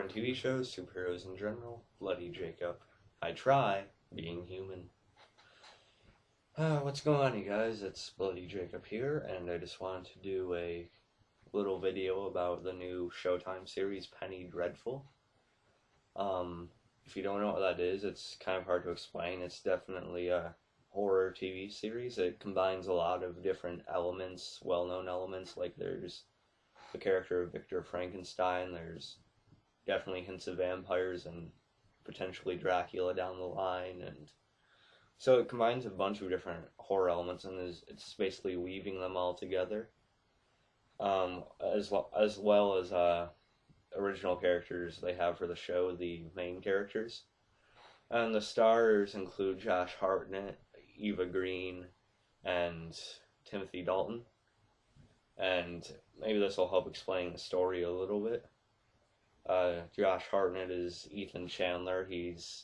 Horror and TV shows, superheroes in general, Bloody Jacob. I try being human. What's going on, you guys? It's Bloody Jacob here, and I just wanted to do a little video about the new Showtime series, Penny Dreadful. If you don't know what that is, it's kind of hard to explain. It's definitely a horror TV series. It combines a lot of different elements, well-known elements, like there's the character of Victor Frankenstein, there's definitely hints of vampires and potentially Dracula down the line, and so it combines a bunch of different horror elements and it's basically weaving them all together, as well as original characters they have for the show, the main characters. And the stars include Josh Hartnett, Eva Green, and Timothy Dalton. And maybe this will help explain the story a little bit. Josh Hartnett is Ethan Chandler. He's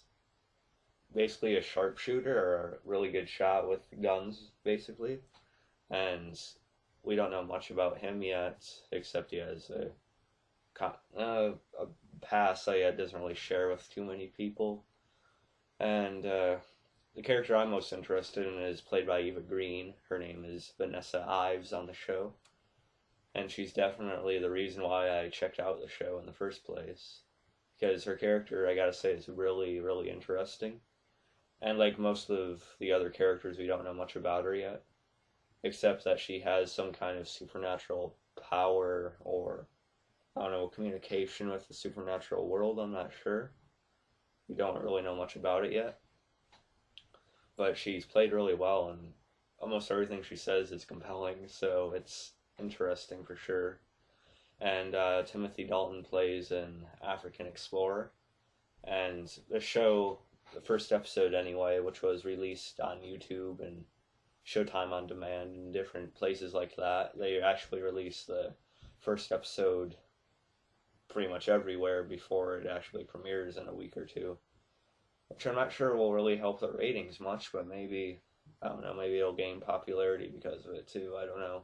basically a sharpshooter, or a really good shot with guns, basically. And we don't know much about him yet, except he has a past that he doesn't really share with too many people. And the character I'm most interested in is played by Eva Green. Her name is Vanessa Ives on the show. And she's definitely the reason why I checked out the show in the first place. Because her character, I gotta say, is really, really interesting. And like most of the other characters, we don't know much about her yet. Except that she has some kind of supernatural power, or, I don't know, communication with the supernatural world, I'm not sure. We don't really know much about it yet. But she's played really well, and almost everything she says is compelling, so it's interesting for sure. And Timothy Dalton plays an African explorer. And the show, the first episode anyway, which was released on YouTube and Showtime on Demand and different places like that, they actually released the first episode pretty much everywhere before it actually premieres in a week or two, which I'm not sure will really help the ratings much, but maybe, I don't know, maybe it'll gain popularity because of it too, I don't know.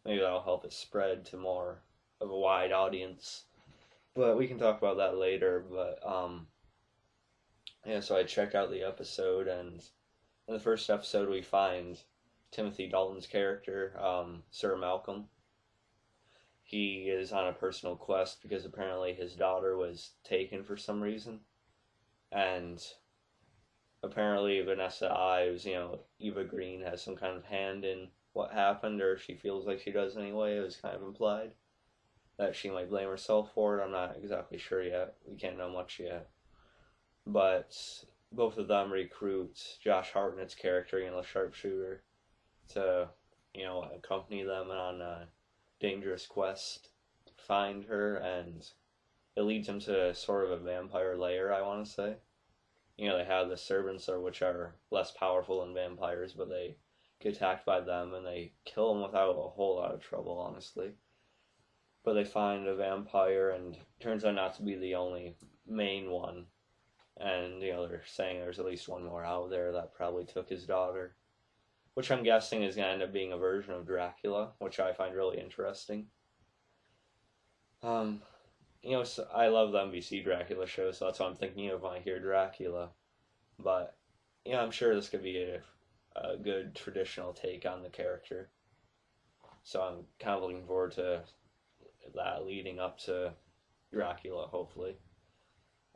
Maybe that'll help it spread to more of a wide audience, but we can talk about that later. But yeah, so I checked out the episode, and in the first episode we find Timothy Dalton's character, Sir Malcolm. He is on a personal quest because apparently his daughter was taken for some reason. And apparently Vanessa Ives, Eva Green, has some kind of hand in what happened, or she feels like she does anyway. It was kind of implied that she might blame herself for it. I'm not exactly sure yet. We can't know much yet. But both of them recruit Josh Hartnett's character, the sharpshooter, to, accompany them on a dangerous quest to find her, and it leads him to sort of a vampire lair, I want to say. They have the servants, which are less powerful than vampires, but they get attacked by them, and they kill them without a whole lot of trouble, honestly. But they find a vampire, and it turns out not to be the only main one. And, they're saying there's at least one more out there that probably took his daughter, which I'm guessing is going to end up being a version of Dracula, which I find really interesting. So I love the NBC Dracula show, so that's what I'm thinking of when I hear Dracula. But, I'm sure this could be a good traditional take on the character. So I'm kind of looking forward to that leading up to Dracula, hopefully.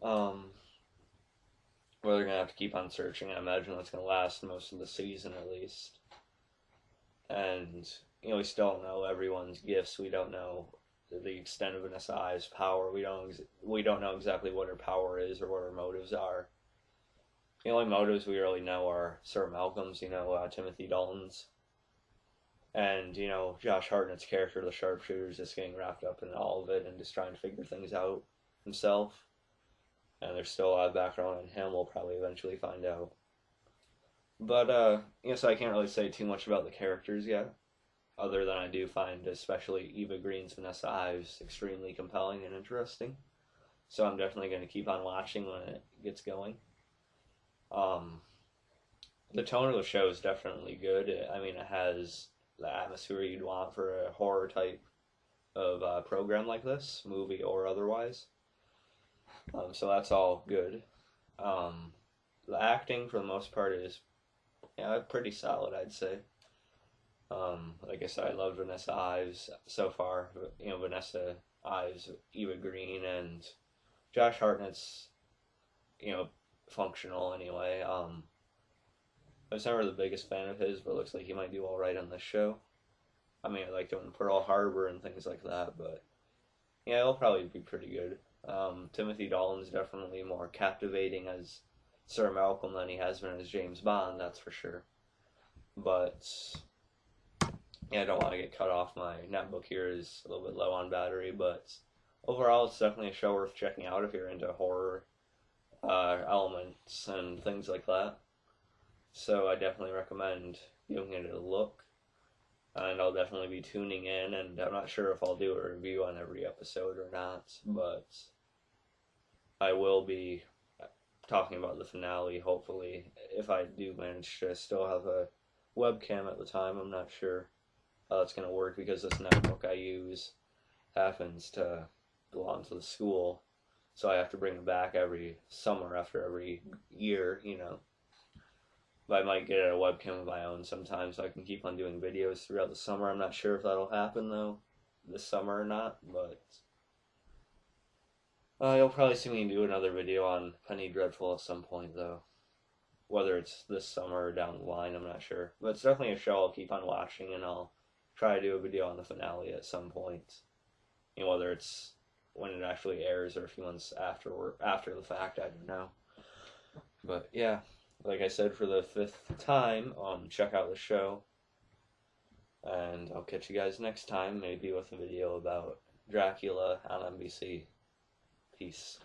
Well, they're going to have to keep on searching. I imagine that's going to last most of the season at least. And, we still don't know everyone's gifts. We don't know the extent of Vanessa Ives' power. We don't know exactly what her power is or what her motives are. The only motives we really know are Sir Malcolm's, Timothy Dalton's. And, Josh Hartnett's character, the sharpshooter, is just getting wrapped up in all of it and just trying to figure things out himself. And there's still a lot of background on him, we'll probably eventually find out. But, so I can't really say too much about the characters yet, other than I do find especially Eva Green's Vanessa Ives extremely compelling and interesting. So I'm definitely going to keep on watching when it gets going. The tone of the show is definitely good. It has the atmosphere you'd want for a horror type of program like this, movie or otherwise. So that's all good. The acting for the most part is pretty solid, I'd say. Like I said, I love Vanessa Ives so far. Vanessa Ives, Eva Green, and Josh Hartnett's functional anyway. I was never the biggest fan of his, but it looks like he might do all right on this show. I mean, I liked him in Pearl Harbor and things like that, but yeah, it'll probably be pretty good. Timothy Dalton's definitely more captivating as Sir Malcolm than he has been as James Bond, that's for sure. But yeah, I don't want to get cut off. My netbook here is a little bit low on battery, but overall, it's definitely a show worth checking out if you're into horror elements and things like that. So I definitely recommend giving it a look. And I'll definitely be tuning in, and I'm not sure if I'll do a review on every episode or not, but I will be talking about the finale, hopefully, if I do manage to still have a webcam at the time. I'm not sure how that's going to work because this netbook I use happens to belong to the school, so I have to bring it back every summer after every year, But I might get a webcam of my own sometimes so I can keep on doing videos throughout the summer. I'm not sure if that'll happen, though, this summer or not, but you'll probably see me do another video on Penny Dreadful at some point, though. Whether it's this summer or down the line, I'm not sure. But it's definitely a show I'll keep on watching, and I'll try to do a video on the finale at some point. Whether it's when it actually airs or a few months after the fact, I don't know. But yeah, like I said for the 5th time, check out the show. And I'll catch you guys next time, maybe with a video about Dracula on NBC. Peace.